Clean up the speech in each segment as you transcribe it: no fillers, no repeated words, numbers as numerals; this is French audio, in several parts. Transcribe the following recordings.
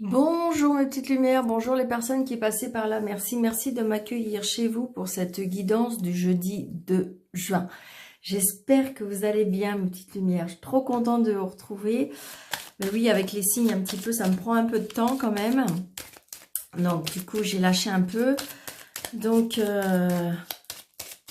Bonjour mes petites lumières, bonjour les personnes qui passaient par là. Merci de m'accueillir chez vous pour cette guidance du jeudi 2 juin. J'espère que vous allez bien mes petites lumières. Je suis trop contente de vous retrouver. Mais oui, avec les signes un petit peu, ça me prend un peu de temps quand même. Donc du coup, j'ai lâché un peu. Donc,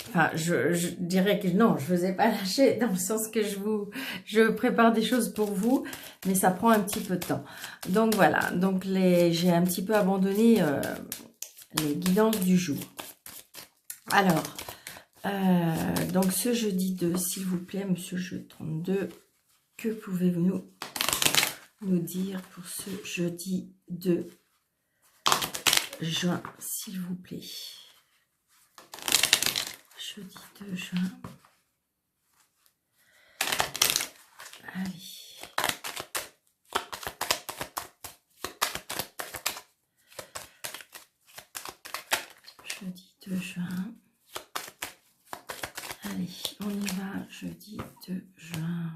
enfin, je dirais que non, je ne vous ai pas lâché dans le sens que je prépare des choses pour vous, mais ça prend un petit peu de temps. Donc voilà, donc j'ai un petit peu abandonné les guidances du jour. Alors, donc ce jeudi 2, s'il vous plaît, monsieur jeu 32, que pouvez-vous nous dire pour ce jeudi 2 juin, s'il vous plaît? Jeudi 2 juin. Allez. Jeudi 2 juin. Allez, on y va. Jeudi 2 juin.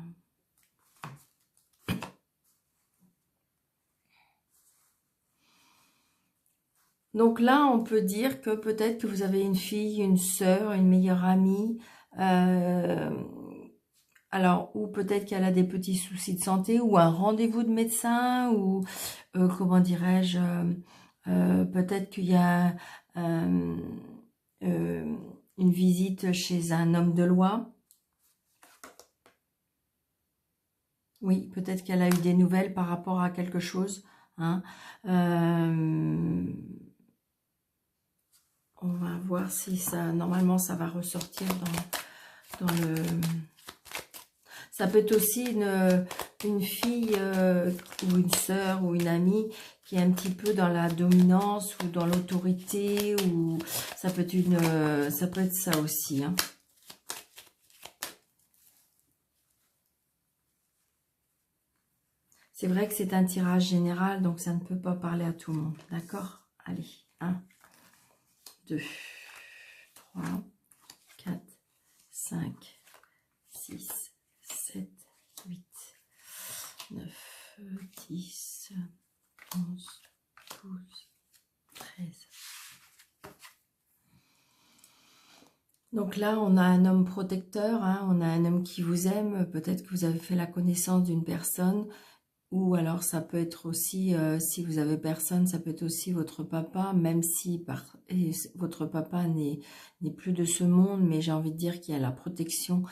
Donc là, on peut dire que peut-être que vous avez une fille, une sœur, une meilleure amie. Alors, ou peut-être qu'elle a des petits soucis de santé, ou un rendez-vous de médecin, ou comment dirais-je, peut-être qu'il y a une visite chez un homme de loi. Oui, peut-être qu'elle a eu des nouvelles par rapport à quelque chose. Hein. On va voir si ça, normalement, ça va ressortir dans le... Ça peut être aussi une fille ou une sœur ou une amie qui est un petit peu dans la dominance ou dans l'autorité, ou ça peut être ça aussi. Hein. C'est vrai que c'est un tirage général, donc ça ne peut pas parler à tout le monde. D'accord? Allez, 1, 2, 3, 4, 5, 6, 7, 8, 9, 10, 11, 12, 13. Donc là, on a un homme protecteur, hein, on a un homme qui vous aime. Peut-être que vous avez fait la connaissance d'une personne, ou alors ça peut être aussi, si vous avez personne, ça peut être aussi votre papa, même si votre papa n'est plus de ce monde, mais j'ai envie de dire qu'il y a la protection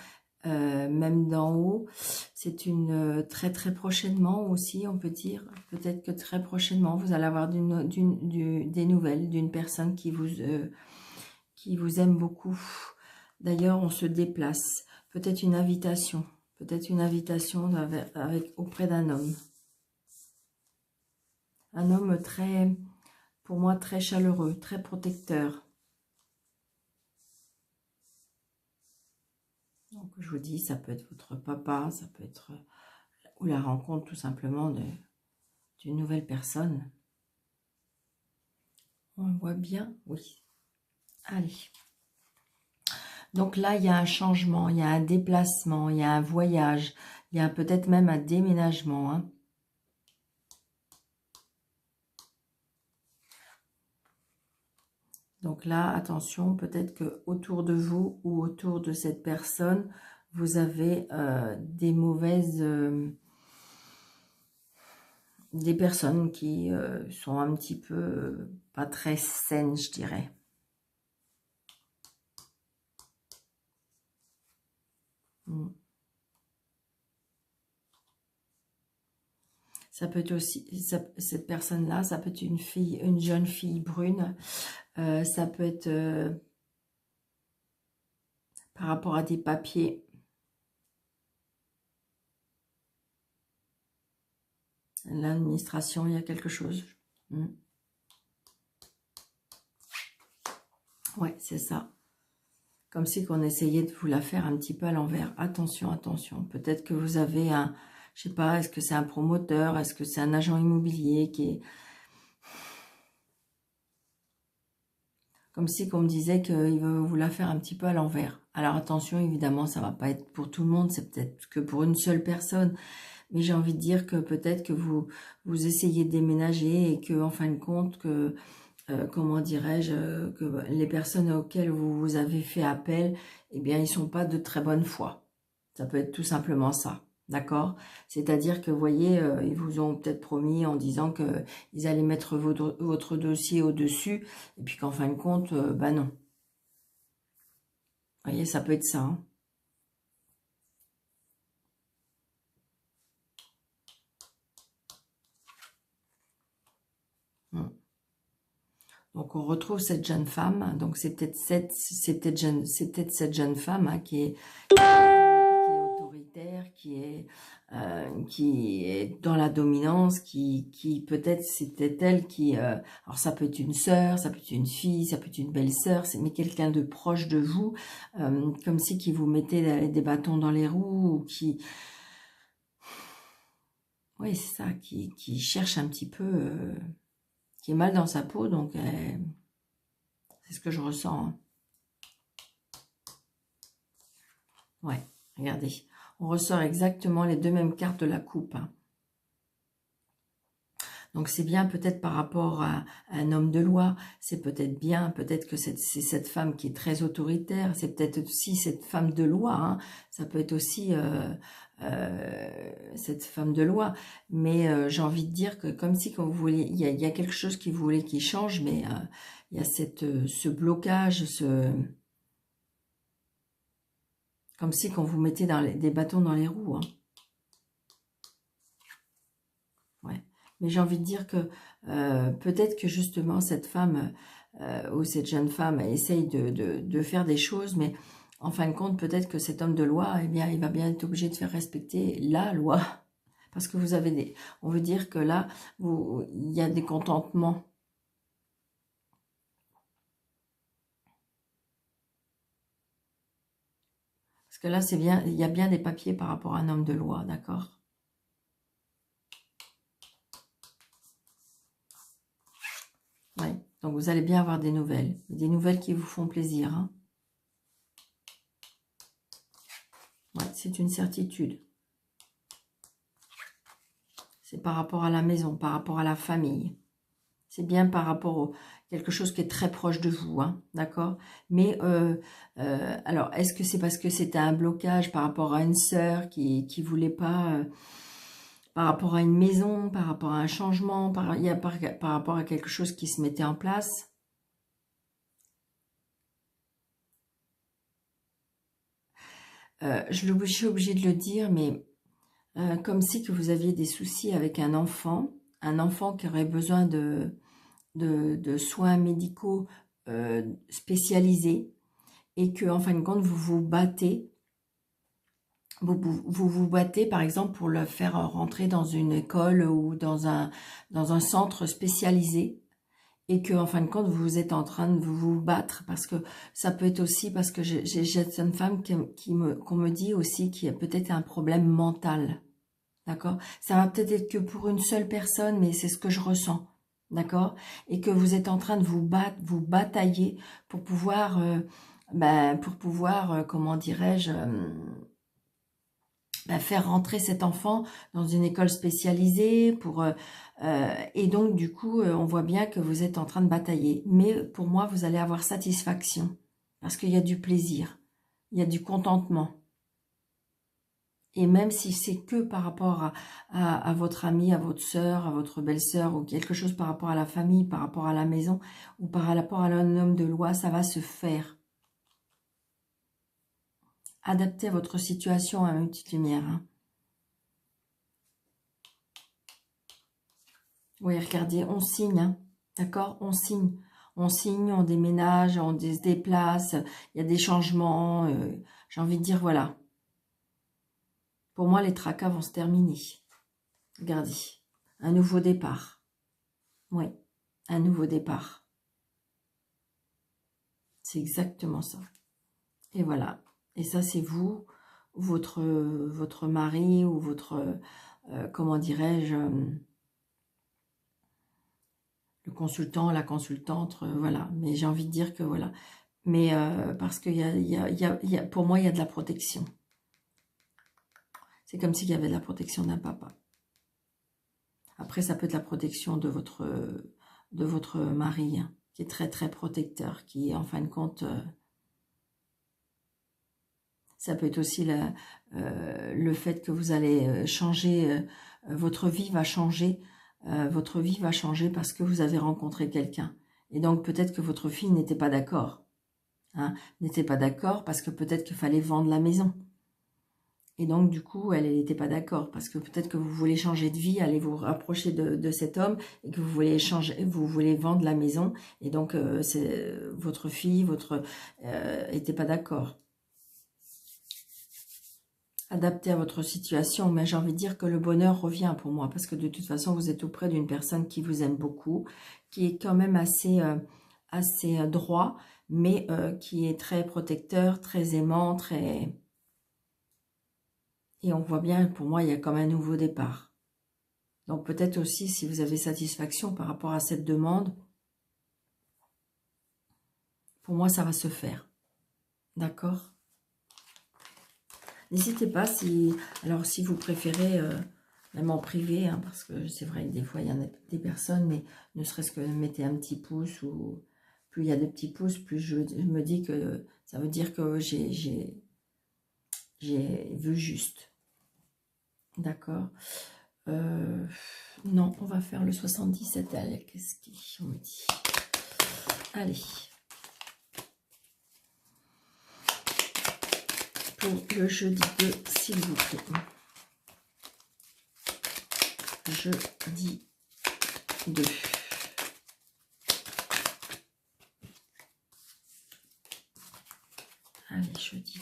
même d'en haut. C'est une très très prochainement aussi, on peut dire. Peut-être que très prochainement, vous allez avoir des nouvelles d'une personne qui vous aime beaucoup. D'ailleurs, on se déplace. Peut-être une invitation. Peut-être une invitation auprès d'un homme. Un homme très, pour moi, très chaleureux, très protecteur. Donc, je vous dis, ça peut être votre papa, ça peut être... ou la rencontre tout simplement d'une nouvelle personne. On le voit bien, oui. Allez. Donc là, il y a un changement, il y a un déplacement, il y a un voyage, il y a peut-être même un déménagement. Hein. Donc là, attention, peut-être que autour de vous ou autour de cette personne, vous avez des mauvaises... des personnes qui sont un petit peu pas très saines, je dirais. Ça peut être aussi, cette personne-là, ça peut être une fille, une jeune fille brune. Ça peut être par rapport à des papiers. L'administration, il y a quelque chose. Ouais, c'est ça. Comme si qu'on essayait de vous la faire un petit peu à l'envers. Attention, attention. Peut-être que vous avez un... Je sais pas, est-ce que c'est un promoteur? Est-ce que c'est un agent immobilier qui est... Comme si qu'on me disait qu'il veut vous la faire un petit peu à l'envers. Alors attention, évidemment, ça va pas être pour tout le monde. C'est peut-être que pour une seule personne. Mais j'ai envie de dire que peut-être que vous essayez de déménager et que, en fin de compte, que, comment dirais-je, que les personnes auxquelles vous avez fait appel, eh bien, ils sont pas de très bonne foi. Ça peut être tout simplement ça. D'accord? C'est-à-dire que, vous voyez, ils vous ont peut-être promis en disant que ils allaient mettre votre dossier au-dessus, et puis qu'en fin de compte, bah non. Vous voyez, ça peut être ça, hein. Mm. Donc, on retrouve cette jeune femme. Donc, c'est peut-être cette jeune femme, hein, qui est autoritaire, qui est dans la dominance, qui peut-être c'était elle qui... alors, ça peut être une sœur, ça peut être une fille, ça peut être une belle-sœur, mais quelqu'un de proche de vous, comme si qui vous mettait des bâtons dans les roues, ou qui... Oui, c'est ça, qui cherche un petit peu... qui est mal dans sa peau, donc c'est ce que je ressens, hein. Ouais, regardez, on ressort exactement les deux mêmes cartes de la coupe, hein. Donc c'est bien peut-être par rapport à un homme de loi, c'est peut-être bien, peut-être que c'est cette femme qui est très autoritaire, c'est peut-être aussi cette femme de loi, hein. Ça peut être aussi cette femme de loi, mais j'ai envie de dire que comme si quand vous voulez, il y a quelque chose qui vous voulez qui change, mais il y a ce blocage, comme si quand vous mettez des bâtons dans les roues, hein. Ouais. Mais j'ai envie de dire que peut-être que justement cette femme ou cette jeune femme essaye de faire des choses, mais en fin de compte, peut-être que cet homme de loi, eh bien, il va bien être obligé de faire respecter la loi. Parce que vous avez on veut dire que là, il y a des contentements. Parce que là, c'est bien, il y a bien des papiers par rapport à un homme de loi, d'accord? Oui, donc vous allez bien avoir des nouvelles qui vous font plaisir, hein. Ouais, c'est une certitude. C'est par rapport à la maison, par rapport à la famille. C'est bien par rapport à quelque chose qui est très proche de vous, hein, d'accord? Mais, alors, est-ce que c'est parce que c'était un blocage par rapport à une sœur qui voulait pas, par rapport à une maison, par rapport à un changement, par rapport à quelque chose qui se mettait en place? Je suis obligée de le dire, mais comme si que vous aviez des soucis avec un enfant qui aurait besoin de soins médicaux spécialisés, et que en fin de compte vous vous battez, vous battez par exemple pour le faire rentrer dans une école ou dans un centre spécialisé, et que en fin de compte vous êtes en train de vous battre, parce que ça peut être aussi parce que j'ai cette femme qu'on me dit aussi qui a peut-être un problème mental. D'accord? Ça va peut-être être que pour une seule personne, mais c'est ce que je ressens. D'accord? Et que vous êtes en train de vous batailler pour pouvoir, comment dirais-je, faire rentrer cet enfant dans une école spécialisée et donc du coup, on voit bien que vous êtes en train de batailler. Mais pour moi, vous allez avoir satisfaction parce qu'il y a du plaisir, il y a du contentement. Et même si c'est que par rapport à votre ami, à votre sœur, à votre belle-sœur, ou quelque chose par rapport à la famille, par rapport à la maison, ou par rapport à un homme de loi, ça va se faire. Adaptez à votre situation à une petite lumière, hein. Oui, regardez, on signe, hein, d'accord? On signe. On signe, on déménage, on se déplace, il y a des changements. J'ai envie de dire, voilà. Pour moi, les tracas vont se terminer. Regardez, un nouveau départ. Oui, un nouveau départ. C'est exactement ça. Et voilà. Et ça, c'est vous, votre mari ou votre, comment dirais-je, le consultant, la consultante, voilà. Mais j'ai envie de dire que voilà. Mais parce que pour moi, il y a de la protection. C'est comme s'il y avait de la protection d'un papa. Après, ça peut être la protection de votre mari, hein, qui est très très protecteur, qui en fin de compte, ça peut être aussi le fait que vous allez changer, votre vie va changer, parce que vous avez rencontré quelqu'un. Et donc peut-être que votre fille n'était pas d'accord, hein, n'était pas d'accord parce que peut-être qu'il fallait vendre la maison. Et donc, du coup, elle n'était pas d'accord parce que peut-être que vous voulez changer de vie, aller vous rapprocher de cet homme et que vous voulez vendre la maison. Et donc, votre fille, était pas d'accord. Adapté à votre situation, mais j'ai envie de dire que le bonheur revient pour moi parce que de toute façon, vous êtes auprès d'une personne qui vous aime beaucoup, qui est quand même assez droit, mais qui est très protecteur, très aimant, très... Et on voit bien, pour moi, il y a comme un nouveau départ. Donc peut-être aussi, si vous avez satisfaction par rapport à cette demande, pour moi, ça va se faire. D'accord? N'hésitez pas, si vous préférez, même en privé, hein, parce que c'est vrai que des fois, il y en a des personnes, mais ne serait-ce que mettez un petit pouce, ou plus il y a de petits pouces, plus je me dis que ça veut dire que j'ai vu juste. D'accord. Non, on va faire le 77. Allez, qu'est-ce qu'on me dit? Allez. Pour le jeudi 2, s'il vous plaît. Jeudi 2. Allez, jeudi 2.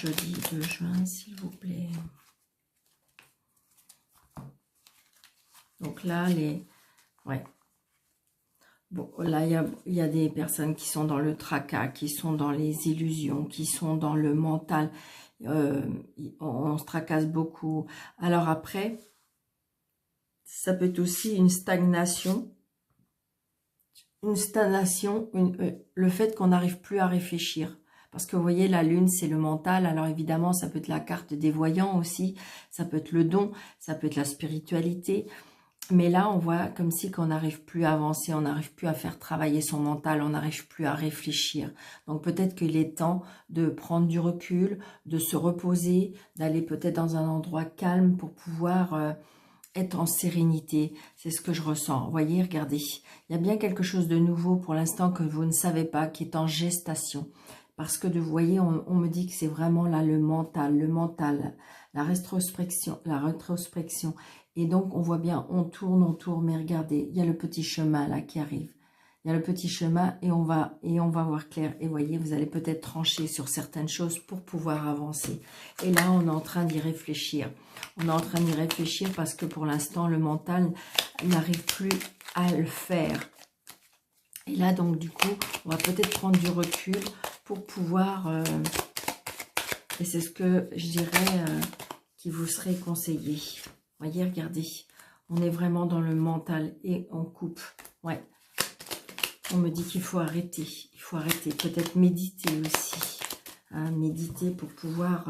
Jeudi 2 juin, s'il vous plaît. Donc là, ouais. Bon, là, il y a des personnes qui sont dans le tracas, qui sont dans les illusions, qui sont dans le mental. On se tracasse beaucoup. Alors après, ça peut être aussi une stagnation. Le fait qu'on n'arrive plus à réfléchir. Parce que vous voyez, la lune, c'est le mental. Alors évidemment, ça peut être la carte des voyants aussi. Ça peut être le don. Ça peut être la spiritualité. Mais là, on voit comme si qu'on n'arrive plus à avancer. On n'arrive plus à faire travailler son mental. On n'arrive plus à réfléchir. Donc peut-être qu'il est temps de prendre du recul, de se reposer, d'aller peut-être dans un endroit calme pour pouvoir... être en sérénité, c'est ce que je ressens. Vous voyez, regardez, il y a bien quelque chose de nouveau pour l'instant que vous ne savez pas, qui est en gestation. Parce que, vous voyez, on me dit que c'est vraiment là le mental, la rétrospection. Et donc, on voit bien, on tourne, mais regardez, il y a le petit chemin là qui arrive. Il y a le petit chemin et on va voir clair. Et voyez, vous allez peut-être trancher sur certaines choses pour pouvoir avancer. Et là, on est en train d'y réfléchir. On est en train d'y réfléchir parce que pour l'instant, le mental n'arrive plus à le faire. Et là, donc, du coup, on va peut-être prendre du recul pour pouvoir... et c'est ce que je dirais qui vous serait conseillé. Voyez, regardez. On est vraiment dans le mental et on coupe. Ouais. On me dit qu'il faut arrêter. Il faut arrêter. Peut-être méditer aussi. Hein, méditer pour pouvoir...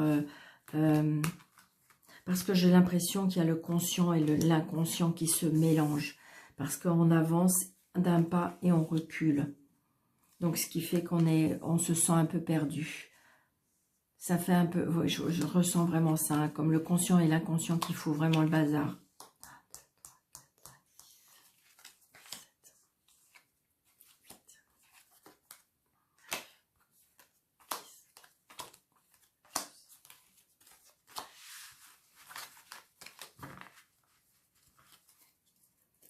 parce que j'ai l'impression qu'il y a le conscient et l'inconscient qui se mélangent. Parce qu'on avance d'un pas et on recule. Donc, ce qui fait on se sent un peu perdu. Ça fait un peu... Je ressens vraiment ça, hein, comme le conscient et l'inconscient qui font vraiment le bazar.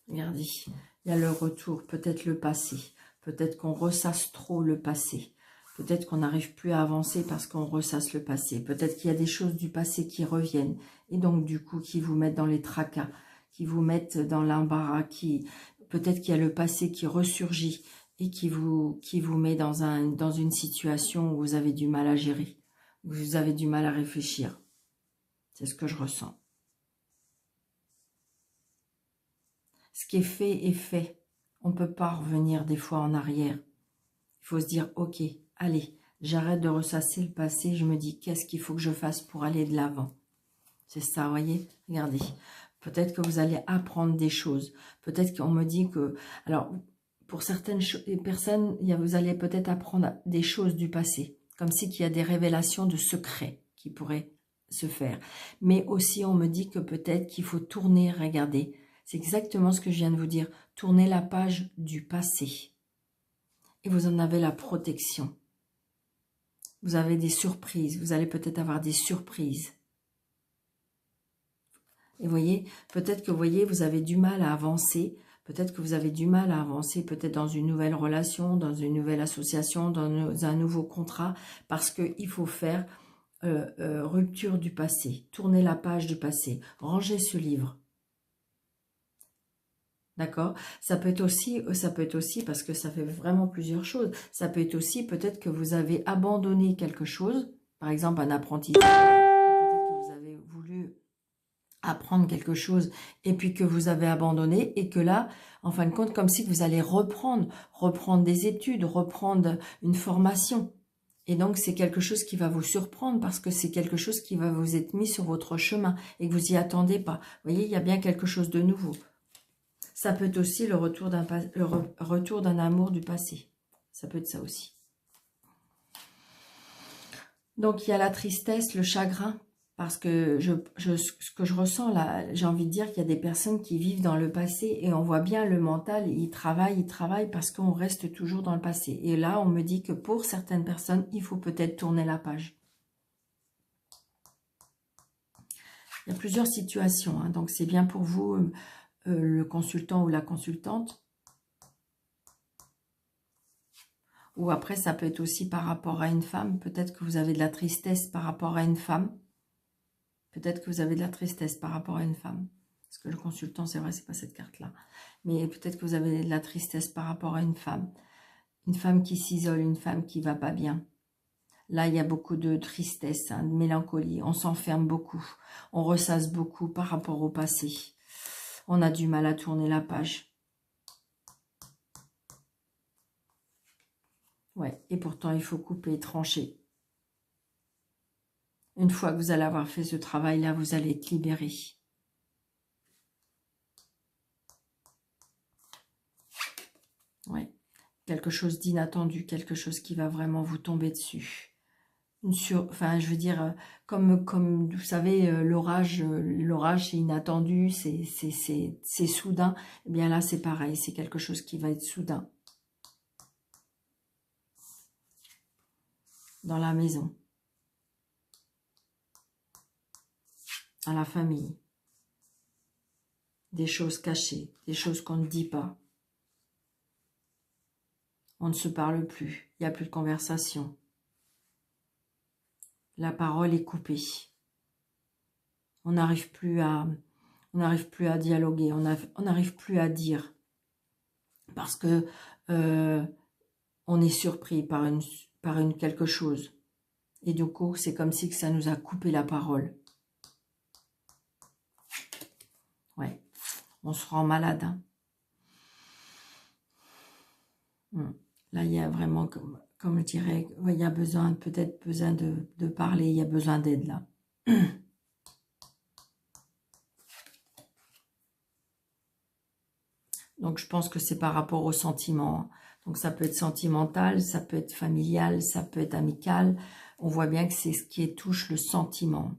Regardez, il y a le retour, peut-être le passé. Peut-être qu'on ressasse trop le passé. Peut-être qu'on n'arrive plus à avancer parce qu'on ressasse le passé. Peut-être qu'il y a des choses du passé qui reviennent. Et donc, du coup, qui vous mettent dans les tracas, qui vous mettent dans l'embarras. Peut-être qu'il y a le passé qui ressurgit et qui vous met dans une situation où vous avez du mal à gérer. Où vous avez du mal à réfléchir. C'est ce que je ressens. Ce qui est fait est fait. On ne peut pas revenir des fois en arrière. Il faut se dire, ok, allez, j'arrête de ressasser le passé. Je me dis, qu'est-ce qu'il faut que je fasse pour aller de l'avant? C'est ça, voyez? Regardez. Peut-être que vous allez apprendre des choses. Peut-être qu'on me dit que... Alors, pour certaines personnes, vous allez peut-être apprendre des choses du passé. Comme si qu'il y a des révélations de secrets qui pourraient se faire. Mais aussi, on me dit que peut-être qu'il faut tourner, regardez. C'est exactement ce que je viens de vous dire. Tourner la page du passé. Et vous en avez la protection. Vous avez des surprises. Vous allez peut-être avoir des surprises. Et voyez, peut-être que vous avez du mal à avancer. Peut-être que vous avez du mal à avancer, peut-être dans une nouvelle relation, dans une nouvelle association, dans un nouveau contrat, parce qu'il faut faire rupture du passé, tourner la page du passé, ranger ce livre. D'accord? Ça peut être aussi, parce que ça fait vraiment plusieurs choses, ça peut être aussi peut-être que vous avez abandonné quelque chose, par exemple un apprentissage, peut-être que vous avez voulu apprendre quelque chose et puis que vous avez abandonné et que là, en fin de compte, comme si vous allez reprendre des études, reprendre une formation. Et donc, c'est quelque chose qui va vous surprendre parce que c'est quelque chose qui va vous être mis sur votre chemin et que vous y attendez pas. Vous voyez, il y a bien quelque chose de nouveau. Ça peut être aussi le retour d'un amour du passé. Ça peut être ça aussi. Donc, il y a la tristesse, le chagrin. Parce que ce que je ressens là, j'ai envie de dire qu'il y a des personnes qui vivent dans le passé et on voit bien le mental, il travaille parce qu'on reste toujours dans le passé. Et là, on me dit que pour certaines personnes, il faut peut-être tourner la page. Il y a plusieurs situations, hein, donc c'est bien pour vous, le consultant ou la consultante. Ou après, ça peut être aussi par rapport à une femme. Peut-être que vous avez de la tristesse par rapport à une femme. Peut-être que vous avez de la tristesse par rapport à une femme. Parce que le consultant, c'est vrai, c'est pas cette carte-là. Mais peut-être que vous avez de la tristesse par rapport à une femme. Une femme qui s'isole, une femme qui va pas bien. Là, il y a beaucoup de tristesse, hein, de mélancolie. On s'enferme beaucoup. On ressasse beaucoup par rapport au passé. On a du mal à tourner la page. Ouais, et pourtant, il faut couper, trancher. Une fois que vous allez avoir fait ce travail-là, vous allez être libéré. Ouais, quelque chose d'inattendu, quelque chose qui va vraiment vous tomber dessus. Enfin, je veux dire, comme vous savez, l'orage c'est inattendu, c'est soudain. Eh bien là, c'est pareil, c'est quelque chose qui va être soudain. Dans la maison. À la famille. Des choses cachées, des choses qu'on ne dit pas. On ne se parle plus, il n'y a plus de conversation. La parole est coupée. On n'arrive plus à dialoguer, on n'arrive plus à dire. Parce que on est surpris par quelque chose. Et du coup, c'est comme si que ça nous a coupé la parole. Ouais, on se rend malade. Hein. Là, il y a vraiment, comme je dirais, ouais, il y a peut-être besoin de parler, il y a besoin d'aide là. Donc, je pense que c'est par rapport aux sentiments. Donc, ça peut être sentimental, ça peut être familial, ça peut être amical. On voit bien que c'est ce qui touche le sentiment.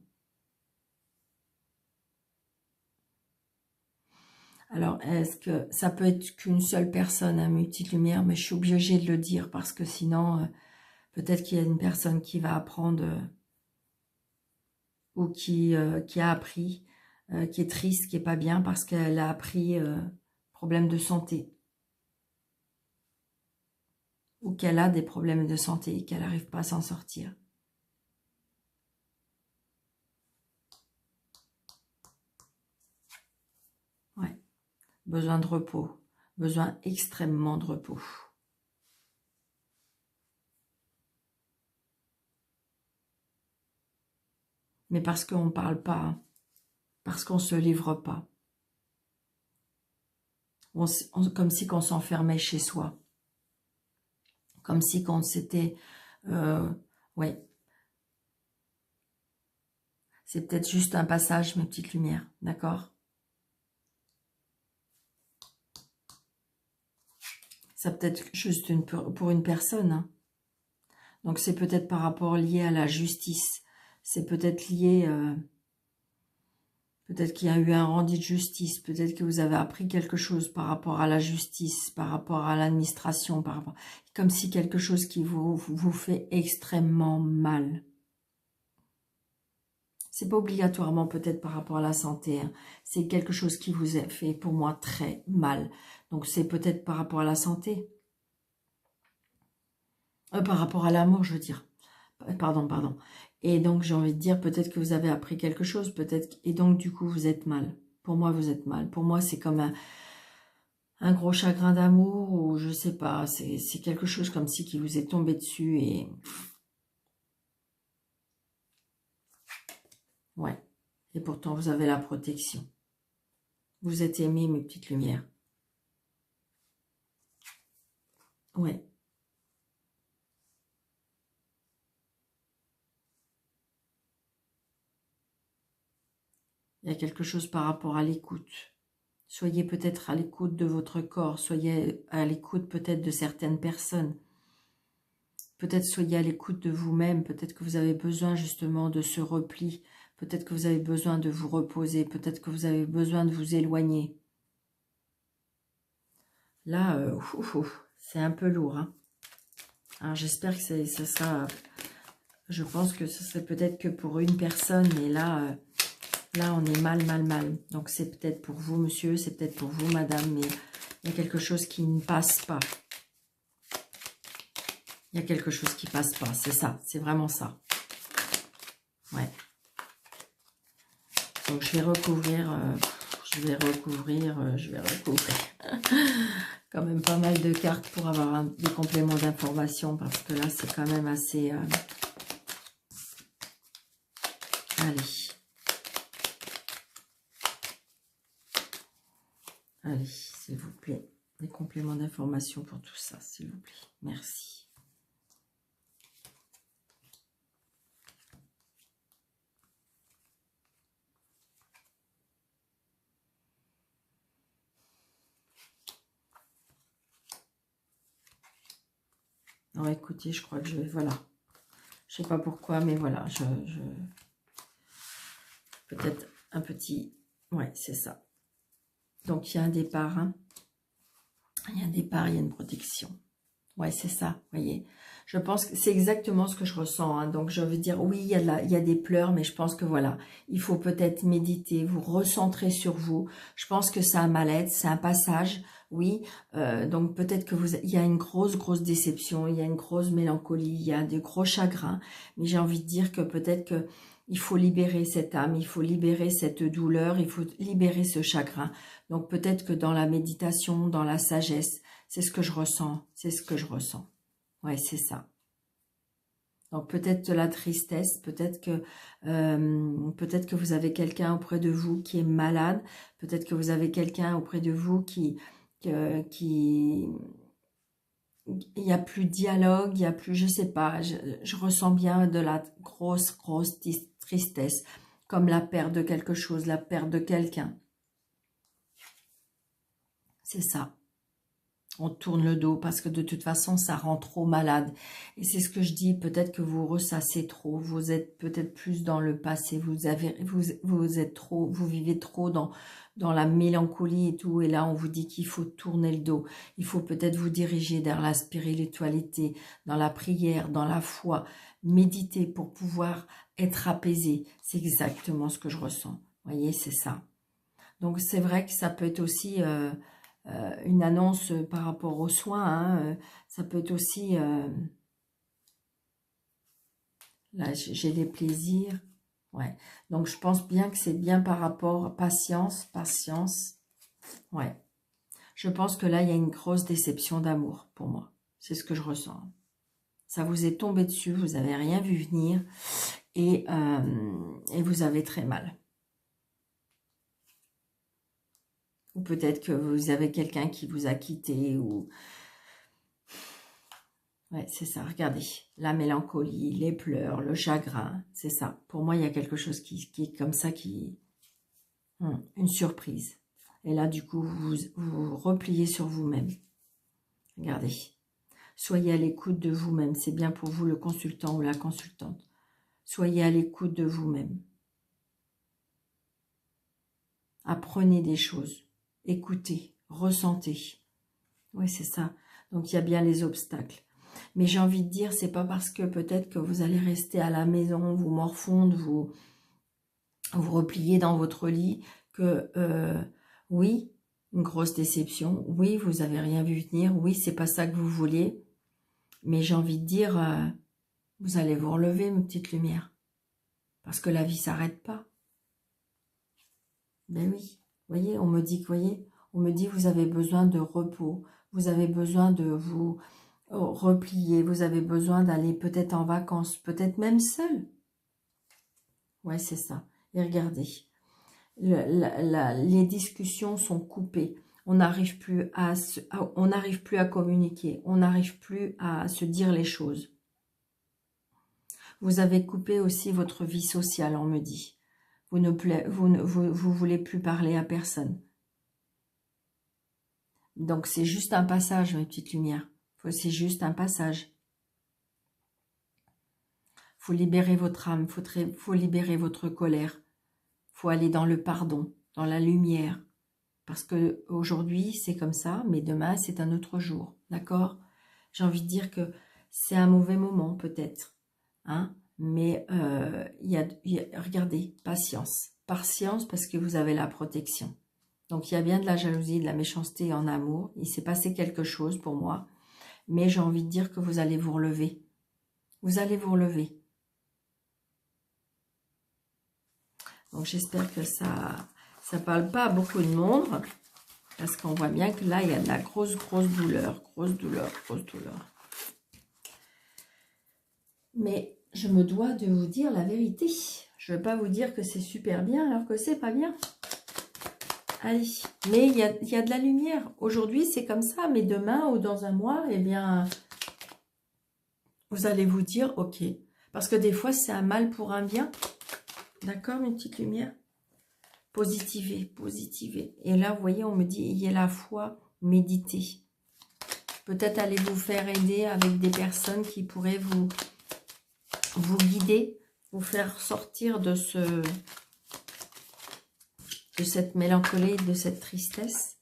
Alors, est-ce que ça peut être qu'une seule personne, hein, mes petites lumières, mais je suis obligée de le dire parce que sinon, peut-être qu'il y a une personne qui va apprendre ou qui a appris, qui est triste, qui est pas bien parce qu'elle a appris problème de santé. Ou qu'elle a des problèmes de santé et qu'elle n'arrive pas à s'en sortir. Ouais. Besoin de repos. Besoin extrêmement de repos. Mais parce qu'on ne parle pas. Parce qu'on ne se livre pas. comme si qu'on s'enfermait chez soi. Comme si qu'on s'était... ouais. C'est peut-être juste un passage, mes petites lumières, d'accord? Ça peut être juste pour une personne, hein. Donc c'est peut-être par rapport lié à la justice. C'est peut-être lié... peut-être qu'il y a eu un rendu de justice. Peut-être que vous avez appris quelque chose par rapport à la justice, par rapport à l'administration, comme si quelque chose qui vous fait extrêmement mal. C'est pas obligatoirement peut-être par rapport à la santé, hein. C'est quelque chose qui vous a fait, pour moi, très mal. Donc c'est peut-être par rapport à la santé. Par rapport à l'amour, je veux dire. Pardon. Et donc j'ai envie de dire, peut-être que vous avez appris quelque chose, peut-être, et donc du coup vous êtes mal. Pour moi, vous êtes mal. Pour moi, c'est comme un gros chagrin d'amour, ou je sais pas, c'est quelque chose comme si qui vous est tombé dessus et... Ouais. Et pourtant, vous avez la protection. Vous êtes aimés, mes petites lumières. Ouais. Il y a quelque chose par rapport à l'écoute. Soyez peut-être à l'écoute de votre corps. Soyez à l'écoute peut-être de certaines personnes. Peut-être soyez à l'écoute de vous-même. Peut-être que vous avez besoin justement de ce repli. Peut-être que vous avez besoin de vous reposer. Peut-être que vous avez besoin de vous éloigner. Là, c'est un peu lourd, hein. Alors j'espère que ça sera... Je pense que ce serait peut-être que pour une personne, mais là, là on est mal. Donc c'est peut-être pour vous, monsieur, c'est peut-être pour vous, madame, mais il y a quelque chose qui ne passe pas. Il y a quelque chose qui passe pas, c'est ça, c'est vraiment ça. Ouais. Donc je vais recouvrir, quand même pas mal de cartes pour avoir des compléments d'information, parce que là c'est quand même assez... Allez. Allez, s'il vous plaît, des compléments d'information pour tout ça, s'il vous plaît. Merci. Non, écoutez, je crois que je vais... Voilà. Je sais pas pourquoi, mais voilà, peut-être un petit... Ouais, c'est ça. Donc, il y a un départ, hein. Il y a un départ, il y a une protection. Ouais, c'est ça, voyez. Je pense que c'est exactement ce que je ressens, hein. Donc, je veux dire, oui, il y a des pleurs, mais je pense que voilà, il faut peut-être méditer, vous recentrer sur vous. Je pense que c'est un mal-être, c'est un passage, oui. Donc, peut-être que il y a une grosse déception, il y a une grosse mélancolie, il y a de gros chagrins. Mais j'ai envie de dire que peut-être que il faut libérer cette âme, il faut libérer cette douleur, il faut libérer ce chagrin. Donc, peut-être que dans la méditation, dans la sagesse, c'est ce que je ressens, c'est ce que je ressens. Ouais, c'est ça. Donc peut-être de la tristesse, peut-être que vous avez quelqu'un auprès de vous qui est malade, peut-être que vous avez quelqu'un auprès de vous il n'y a plus de dialogue, il n'y a plus, je sais pas, je ressens bien de la grosse tristesse, comme la perte de quelque chose, la perte de quelqu'un. C'est ça. On tourne le dos parce que de toute façon, ça rend trop malade. Et c'est ce que je dis, peut-être que vous ressassez trop, vous êtes peut-être plus dans le passé, vous êtes trop, vous vivez trop dans la mélancolie et tout. Et là, on vous dit qu'il faut tourner le dos. Il faut peut-être vous diriger vers la spiritualité, dans la prière, dans la foi. Méditer pour pouvoir être apaisé. C'est exactement ce que je ressens. Vous voyez, c'est ça. Donc, c'est vrai que ça peut être aussi... une annonce par rapport aux soins, hein, ça peut être aussi, là j'ai des plaisirs, ouais, donc je pense bien que c'est bien par rapport, patience, ouais, je pense que là il y a une grosse déception d'amour pour moi, c'est ce que je ressens, ça vous est tombé dessus, vous n'avez rien vu venir, et vous avez très mal. Ou peut-être que vous avez quelqu'un qui vous a quitté ou... Ouais, c'est ça, regardez. La mélancolie, les pleurs, le chagrin, c'est ça. Pour moi, il y a quelque chose qui est comme ça, une surprise. Et là, du coup, vous repliez sur vous-même. Regardez. Soyez à l'écoute de vous-même. C'est bien pour vous, le consultant ou la consultante. Soyez à l'écoute de vous-même. Apprenez des choses. Écoutez, ressentez. Oui, c'est ça. Donc, il y a bien les obstacles. Mais j'ai envie de dire, c'est pas parce que peut-être que vous allez rester à la maison, vous morfondre, vous replier dans votre lit, que oui, une grosse déception, oui, vous avez rien vu venir, oui, c'est pas ça que vous vouliez, mais j'ai envie de dire, vous allez vous relever, mes petites lumières, parce que la vie s'arrête pas. Ben oui, voyez, on me dit vous avez besoin de repos, vous avez besoin de vous replier, vous avez besoin d'aller peut-être en vacances, peut-être même seul. Ouais, c'est ça. Et regardez, les discussions sont coupées. On n'arrive plus à communiquer. On n'arrive plus à se dire les choses. Vous avez coupé aussi votre vie sociale, on me dit. Vous voulez plus parler à personne. Donc, c'est juste un passage, mes petites lumières. C'est juste un passage. Faut libérer votre âme, faut libérer votre colère. Faut aller dans le pardon, dans la lumière. Parce que aujourd'hui c'est comme ça, mais demain, c'est un autre jour. D'accord? J'ai envie de dire que c'est un mauvais moment, peut-être. Hein? Mais regardez, patience. Patience parce que vous avez la protection. Donc, il y a bien de la jalousie, de la méchanceté en amour. Il s'est passé quelque chose pour moi. Mais j'ai envie de dire que vous allez vous relever. Vous allez vous relever. Donc, j'espère que ça parle pas à beaucoup de monde. Parce qu'on voit bien que là, il y a de la grosse douleur. Grosse douleur. Mais je me dois de vous dire la vérité. Je ne veux pas vous dire que c'est super bien alors que c'est pas bien. Allez, mais il y a de la lumière. Aujourd'hui, c'est comme ça, mais demain ou dans un mois, eh bien, vous allez vous dire, ok. Parce que des fois, c'est un mal pour un bien. D'accord, mes petites lumières? Positivez. Et là, vous voyez, on me dit, ayez la foi, méditez. Peut-être allez vous faire aider avec des personnes qui pourraient vous guider, vous faire sortir de cette mélancolie, de cette tristesse.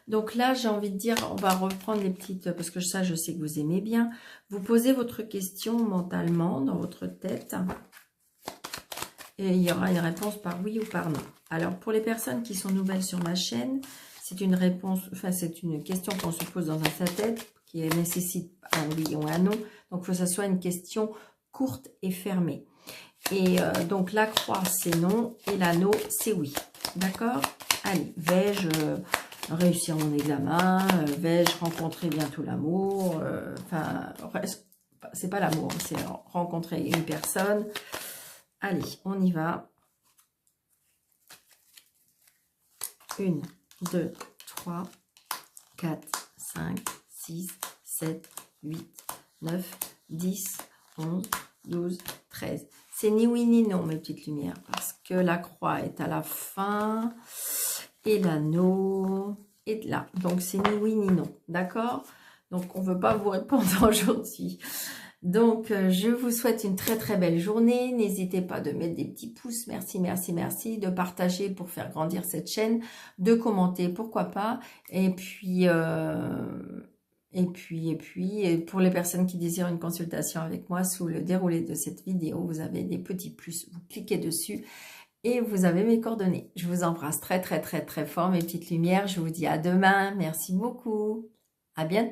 Donc là, j'ai envie de dire, on va reprendre les petites, parce que ça, je sais que vous aimez bien. Vous posez votre question mentalement dans votre tête. Et il y aura une réponse par oui ou par non. Alors, pour les personnes qui sont nouvelles sur ma chaîne, c'est une réponse, enfin, c'est une question qu'on se pose dans sa tête, qui nécessite un oui ou un non. Donc, il faut que ce soit une question courte et fermée. Et donc, la croix, c'est non, et l'anneau, c'est oui. D'accord? Allez, vais-je réussir mon examen? Vais-je rencontrer bientôt l'amour? Enfin, c'est pas l'amour, c'est rencontrer une personne. Allez, on y va. 1, 2, 3, 4, 5, 6, 7, 8, 9, 10, 11, 12, 13. C'est ni oui ni non, mes petites lumières, parce que la croix est à la fin et l'anneau est là. Donc, c'est ni oui ni non, d'accord? Donc, on ne veut pas vous répondre aujourd'hui. Donc, je vous souhaite une très belle journée. N'hésitez pas de mettre des petits pouces. Merci, de partager pour faire grandir cette chaîne, de commenter, pourquoi pas. Et puis pour les personnes qui désirent une consultation avec moi, sous le déroulé de cette vidéo, vous avez des petits plus. Vous cliquez dessus et vous avez mes coordonnées. Je vous embrasse très fort, mes petites lumières. Je vous dis à demain. Merci beaucoup. À bientôt.